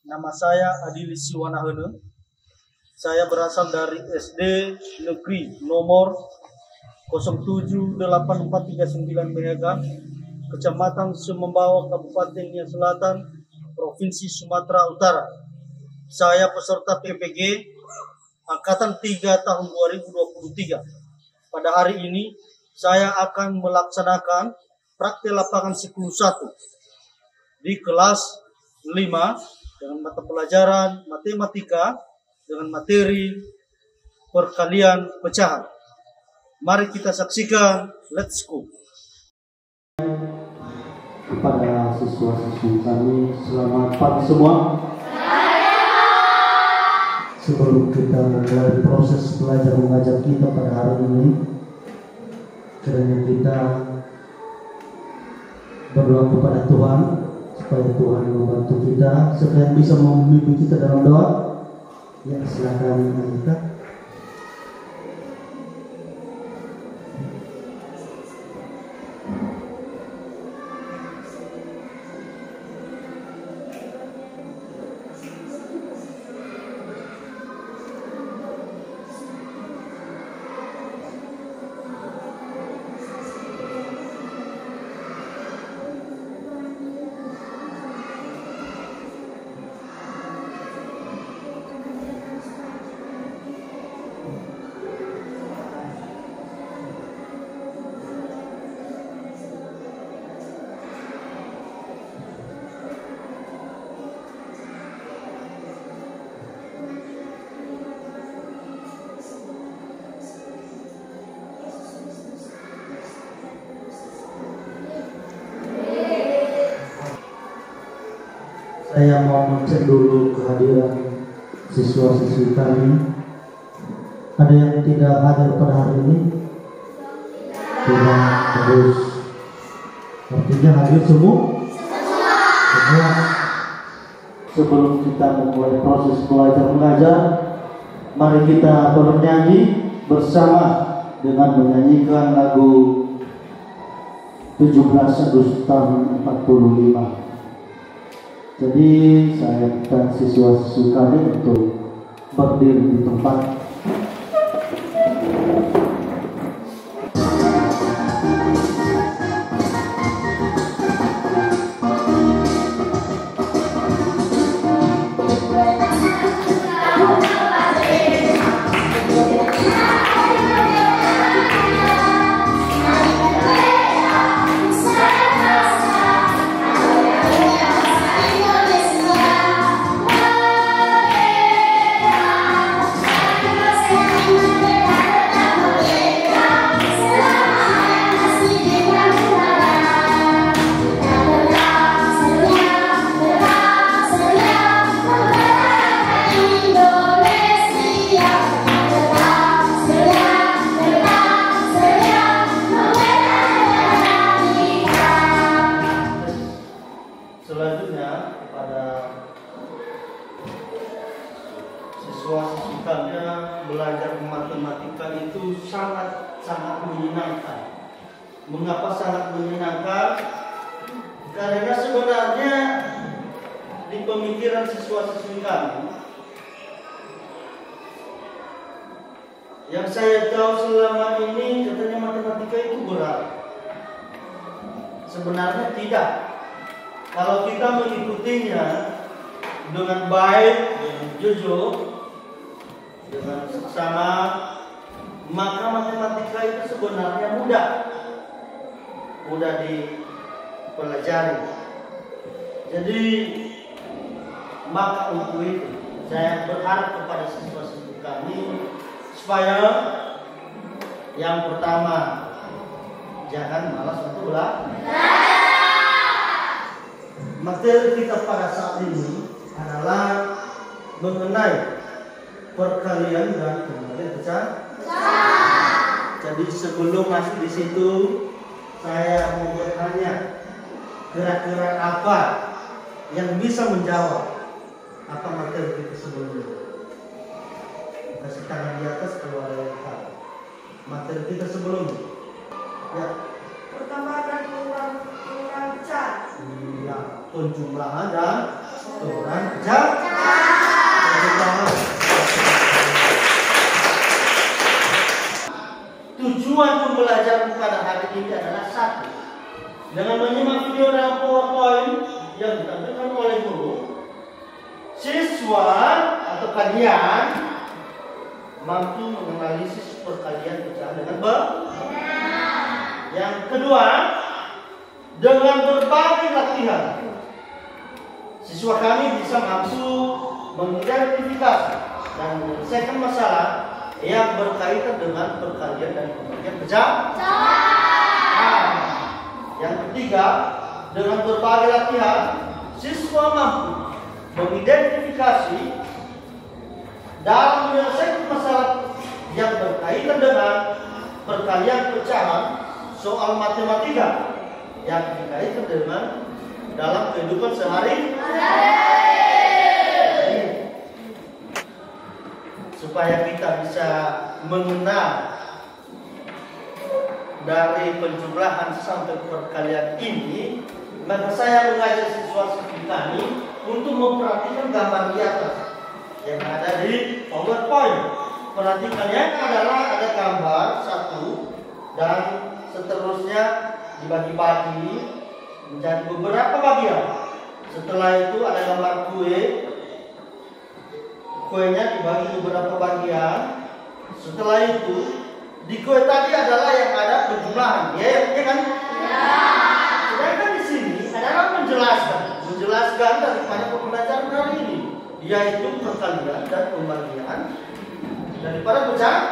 Nama saya Adili Siwanahene. Saya berasal dari SD Negeri nomor 078439 Mehegan, Kecamatan Sumbawa, Kabupaten Nia Selatan, Provinsi Sumatera Utara. Saya peserta PPG Angkatan 3 tahun 2023. Pada hari ini saya akan melaksanakan praktek lapangan psikologi 1 di kelas 5 dengan mata pelajaran matematika dengan materi perkalian pecahan. Mari kita saksikan, let's go. Kepada siswa-siswi kami, selamat pagi semua. Sebelum kita mulai proses belajar mengajar kita pada hari ini, kiranya kita berdoa kepada Tuhan supaya Tuhan membantu kita supaya bisa memimpin kita dalam doa. Ya, silakan kita. Saya mau mengecek dulu kehadiran siswa-siswi kami. Ada yang tidak hadir pada hari ini? Tidak harus. Artinya hadir semua? Semua. Sebelum kita memulai proses belajar mengajar, mari kita bernyanyi bersama dengan menyanyikan lagu 17 Agustus tahun 45. Jadi saya dan siswa-siswi kami untuk berdiri di tempat. Selanjutnya kepada siswa-siswi kami, belajar matematika itu sangat menyenangkan. Mengapa sangat menyenangkan? Karena sebenarnya di pemikiran siswa-siswi kami, yang saya tahu selama ini katanya matematika itu berat. Sebenarnya tidak. Kalau kita mengikutinya dengan baik, dengan jujur, dengan seksama, maka matematika itu sebenarnya mudah dipelajari. Jadi maka untuk itu saya berharap kepada siswa-siswi kami supaya yang pertama jangan malas untuk belajar. Materi kita pada saat ini adalah mengenai perkalian dan pembalian pecahan. Jadi sebelum masuk di situ, saya mau bertanya, kira-kira apa yang bisa menjawab apa materi kita sebelumnya? Kasih tangan di atas kalau ada yang tahu. Materi kita sebelumnya. Ya. Pertama ada pengurangan pecahan. Iya, penjumlahan dan Orang pecahan. Tujuan pembelajaran pada hari ini adalah satu. Dengan menyimak video dan PowerPoint yang ditampilkan oleh guru, siswa atau kalian mampu menganalisis perkalian pecahan dengan benar. Yang kedua, dengan berbagai latihan, siswa kami bisa mampu mengidentifikasi dan menyelesaikan masalah yang berkaitan dengan perkalian dan pembagian pecahan. Yang ketiga, dengan berbagai latihan, siswa mampu mengidentifikasi dalam menyelesaikan masalah yang berkaitan dengan perkalian pecahan soal matematika yang berkaitan dengan dalam kehidupan sehari-hari, supaya kita bisa mengenal dari penjumlahan sampai perkalian ini. Maka saya mengajak siswa-siswi kami untuk memperhatikan gambar di atas yang ada di PowerPoint. Perhatikannya adalah ada gambar satu dan seterusnya dibagi-bagi menjadi beberapa bagian. Setelah itu ada gambar kue. Kuenya dibagi beberapa bagian. Setelah itu di kue tadi adalah yang ada penjumlahan, ya kan? Sedangkan di sini adalah menjelaskan daripada pembelajaran hari ini, yaitu perkalian dan pembagian daripada pecahan.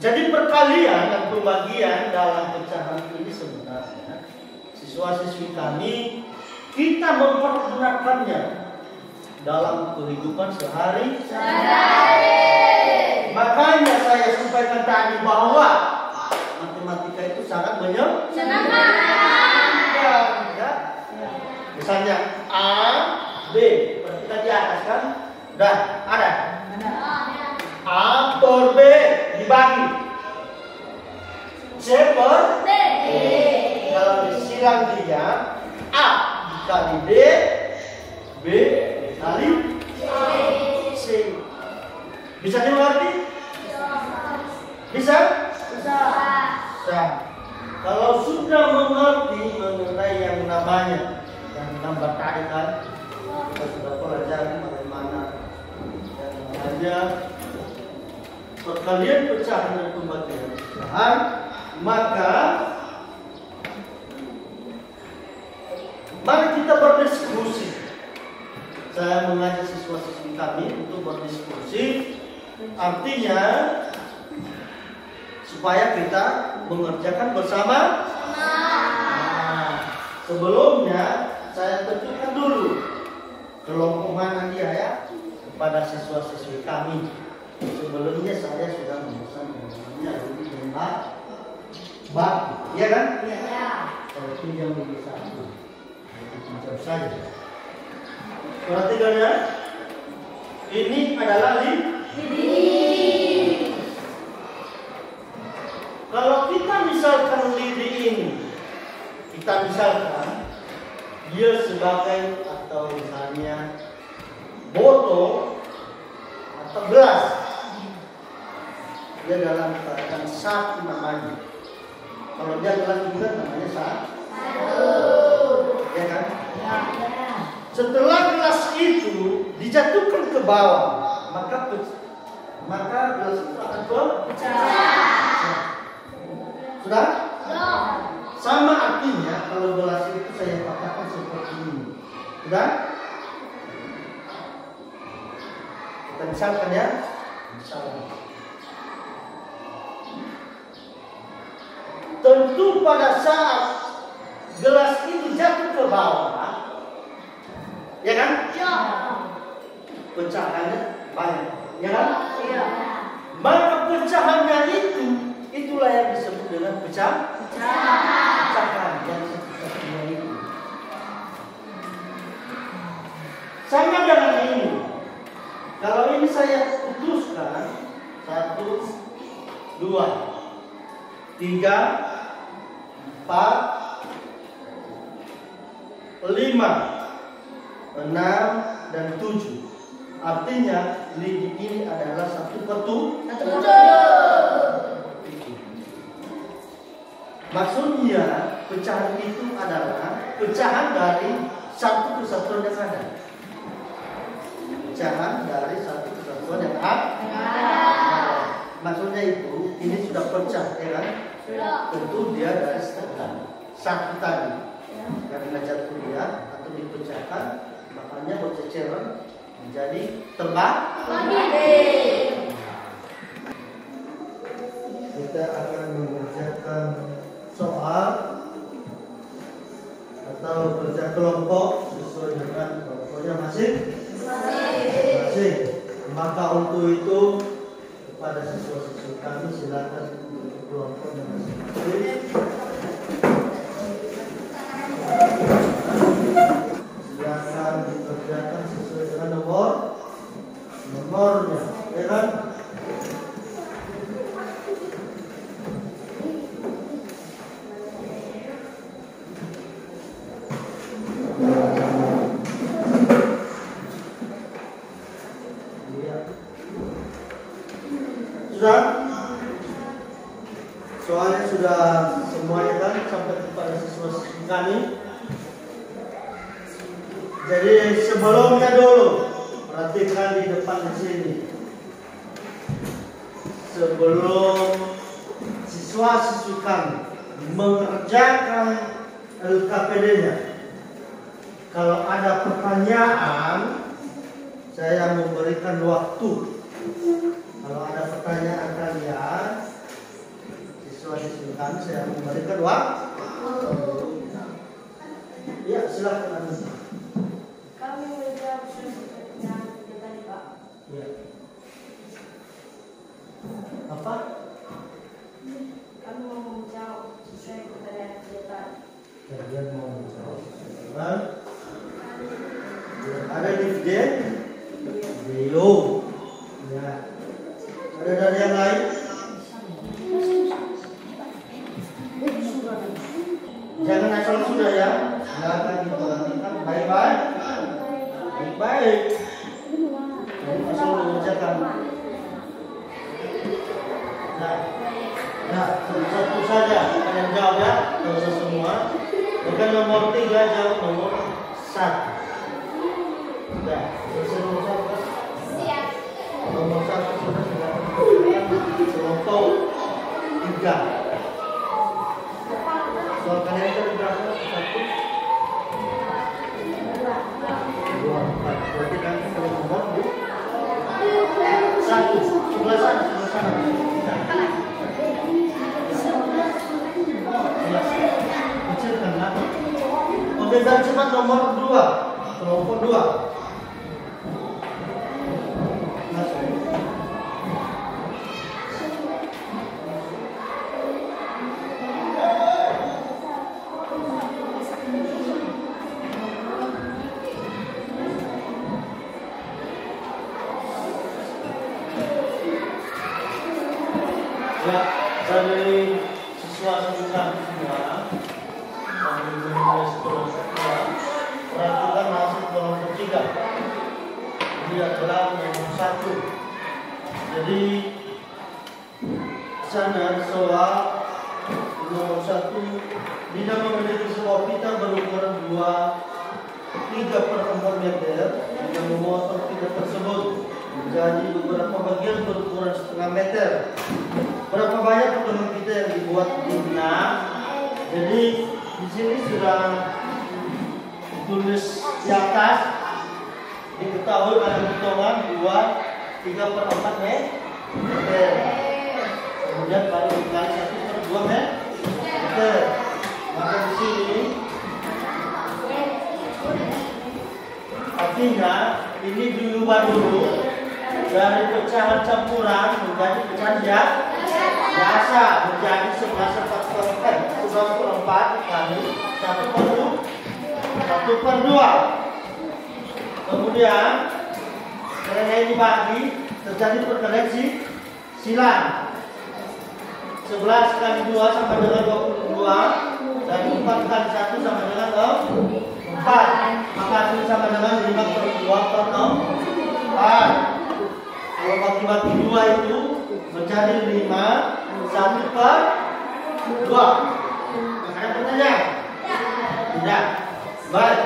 Jadi perkalian dan pembagian dalam pecahan ini sebenarnya siswa-siswi kami kita mempergunakannya dalam kehidupan sehari-hari. Makanya saya sampaikan tadi bahwa matematika itu sangat menyenangkan. Ya. Misalnya A, B, kita di atas kan, dah ada. A per B dibagi C per D. Kalau disilang dia A dikali D, B dikali C. Bisa dimengerti? Bisa? Bisa. Kalau sudah mengerti mengenai yang namanya yang gambar tadi kan, kita sudah pelajari bagaimana yang namanya perkalian pecahan dan pembagian pecahan, maka mari kita berdiskusi. Saya mengajak siswa-siswi kami untuk berdiskusi, artinya supaya kita mengerjakan bersama. Sebelumnya saya tentukan dulu kelompok mana dia ya kepada siswa-siswi kami. Sebelumnya saya sudah memesan namanya lebih tembak, ya kan? Iya. Kalau pinjam lebih satu, pinjam saja. Perhatikan ya, ini adalah lidi. Kalau kita misalkan lidi ini, kita misalkan dia sebagai atau misalnya botol atau gelas, dia dalam keadaan satu namanya. Kalau dia gelas juga namanya satu, ya kan? Setelah gelas itu dijatuhkan ke bawah, maka gelas itu akan pecah. Sudah? Sama artinya kalau gelas itu saya katakan seperti ini. Sudah? Kita misalkan ya. Misalkan. Tentu pada saat gelas itu jatuh ke bawah, ya kan? Ya. Pecahannya banyak, ya kan? Ya. Maka pecahannya itulah yang disebut dengan pecahan yang satu-satunya itu. Sama dengan ini. Kalau ini saya putuskan 1, 2, 3, 4, 5, 5, 6, dan 7. Artinya lidi ini adalah 1/7. Maksudnya pecahan itu adalah pecahan dari satu kesatuan yang ada. Pecahan dari satu kesatuan yang ada. Maksudnya itu ini sudah pecah, ya kan? Tentu dia dari satu tadi. Karena jatuh kuliah atau dipecahkan, makanya berceceran menjadi terbalik. Kita akan mengerjakan soal atau kerja kelompok sesuai dengan kelompoknya masing-masing. Maka untuk itu kepada siswa-siswa kami silakan untuk kelompoknya masing-masing. Silakan dikerjakan sesuai dengan nomornya, ya kan? Soalnya sudah semuanya kan sampai kepada siswa-siswa kami. Jadi sebelumnya dulu perhatikan di depan di sini. Sebelum siswa-siswa kami mengerjakan LKPD-nya, kalau ada pertanyaan saya memberikan waktu. Kalau ada pertanyaan kalian, siswa-siswa kami saya memberikan waktu. Ya, silakan. Kami menjawab pertanyaan tadi, Pak. Ya. Apa? Kami mau menjawab sesuai pertanyaan tadi. Kalian mau menjawab? Ada di video. Ya. Ada dari yang lain? Jangan asal sudah ya. Silakan diperhatikan baik-baik. Baik-baik. Jadi asal mengerjakan. Nah, satu saja kalian jawab ya, tidak usah semua. Bukan nomor 3 jawab nomor 1. Sudah, selesai nomor 1 kan? Siap. Nomor 1 sudah kelompok 3. Soal kalian itu berapa? 1, 2, 4. Berarti kan kalau nomor 1. Sebelah sana. Kecilkan lah. Oke, dan cepat nomor 2. Kelompok 2. Ya, dari siswa-siswa semua yang menulis kelompoknya, perhatikan hasil kelompok 3. Dia telah nomor 1. Jadi sana soal nomor 1 tidak memiliki sebuah pita berukuran 3/4 meter yang memotong pita tersebut menjadi beberapa bagian berukuran setengah meter. Berapa banyak potongan pita yang dibuat di benang? Jadi di sini sudah tulis di atas, diketahui ada potongan 3/4 meter. Kemudian kalau dikali 1/2 meter, maka di sini artinya ini diubah dulu dari pecahan campuran menjadi pecahan biasa, menjadi 11/4 kali 1/2. Kemudian karena ini dibagi terjadi perkalian silang. 11 kali 2 sama dengan 22 dan 4 kali 1 sama dengan 4. Kalau bagi-bagi 2 itu menjadi 5, 1/2. Ada pertanyaan? Tidak. Baik.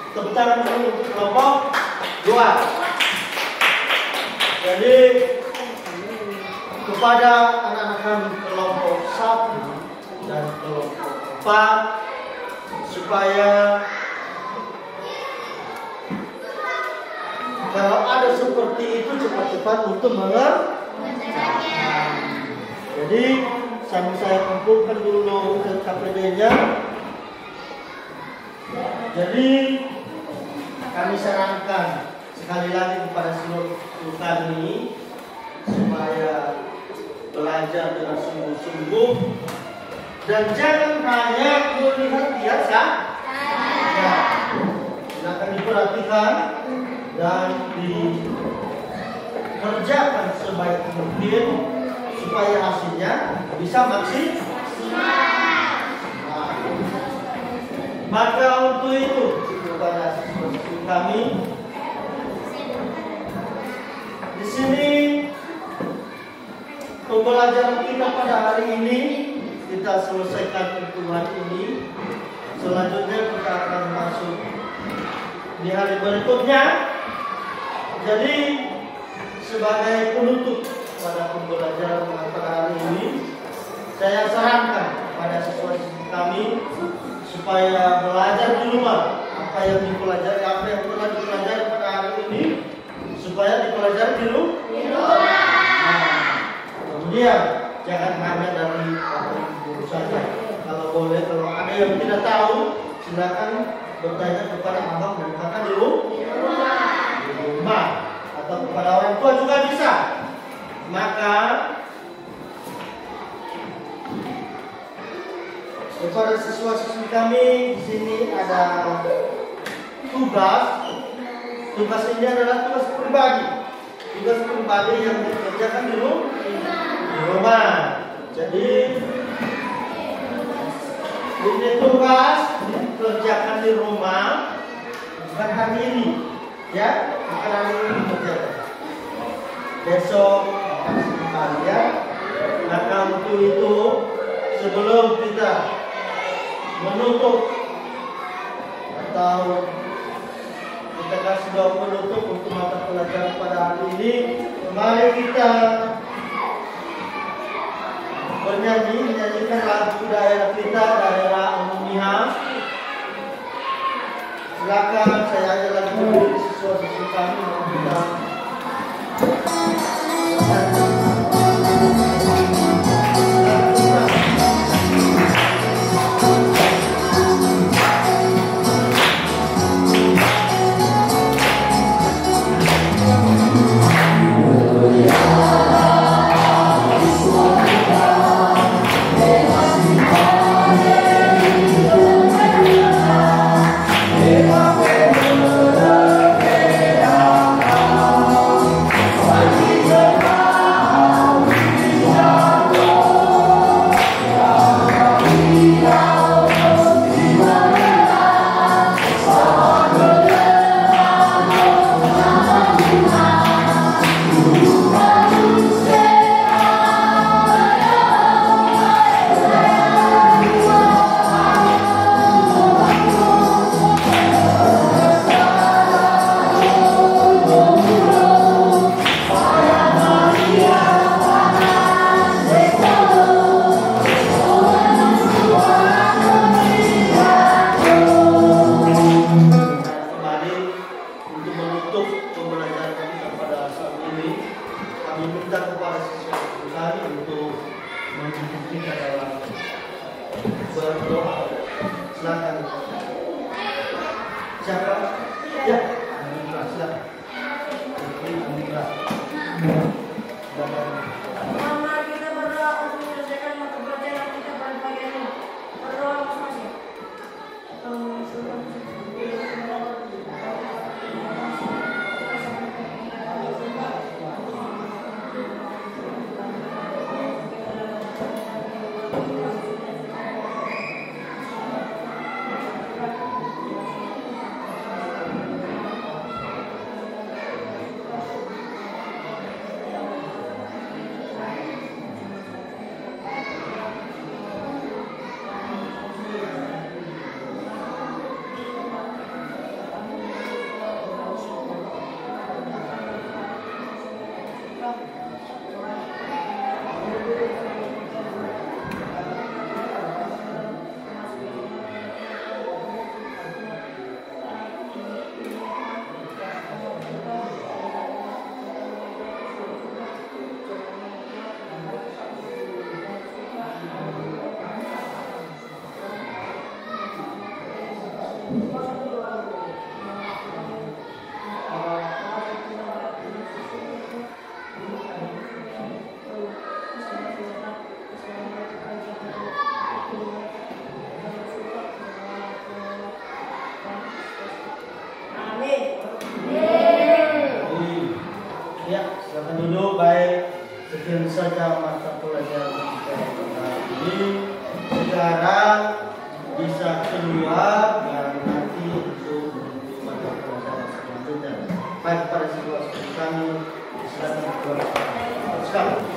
Tepuk tangan dulu untuk kelompok 2. Jadi kepada anak-anak kami kelompok 1 dan kelompok 4 supaya kalau ada seperti itu cepat-cepat untuk mengerjakan. Jadi sambil saya kumpulkan dulu ke KPD-nya. Jadi kami sarankan sekali lagi kepada seluruh kami supaya belajar dengan sungguh-sungguh dan jangan hanya melihat biasa. Silakan diperhatikan dan dikerjakan sebaik mungkin supaya hasilnya bisa maksimal. Maka untuk itu kepada siswa kami di sini pembelajaran kita pada hari ini kita selesaikan pertemuan ini. Selanjutnya kita akan masuk di hari berikutnya. Jadi sebagai penutup pada pembelajaran pada hari ini, saya sarankan pada siswa-siswi kami supaya belajar di rumah apa yang dipelajari, apa yang telah dipelajari pada hari ini, supaya dipelajari di rumah. Kemudian jangan hanya dari guru saja. Kalau boleh, kalau ada yang tidak tahu, silakan bertanya kepada abang dan kakak di rumah atau kepada orang tua juga bisa. Maka kepada siswa-siswi kami di sini ada tugas. Tugas ini adalah tugas pribadi. Tugas pribadi yang dikerjakan di rumah. Jadi ini tugas dikerjakan di rumah, bukan hari ini, ya, bukan hari ini dikerjakan. Besok kembali ya. Maka untuk itu sebelum kita menutup atau kita kasih doa penutup untuk mata pelajaran pada hari ini, mari kita menyanyikan lagu daerah kita, daerah Umumiha. Silakan saya ajak lagi berdiri siswa-siswi kami untuk kita. Yeah. Ya, silakan duduk. Baik, sekian saja mata pelajaran kita pada ini. Sekarang bisa keluar dan nanti untuk menuju mata pelajaran selanjutnya. Baik, pada situasi kami silakan keluar sekarang.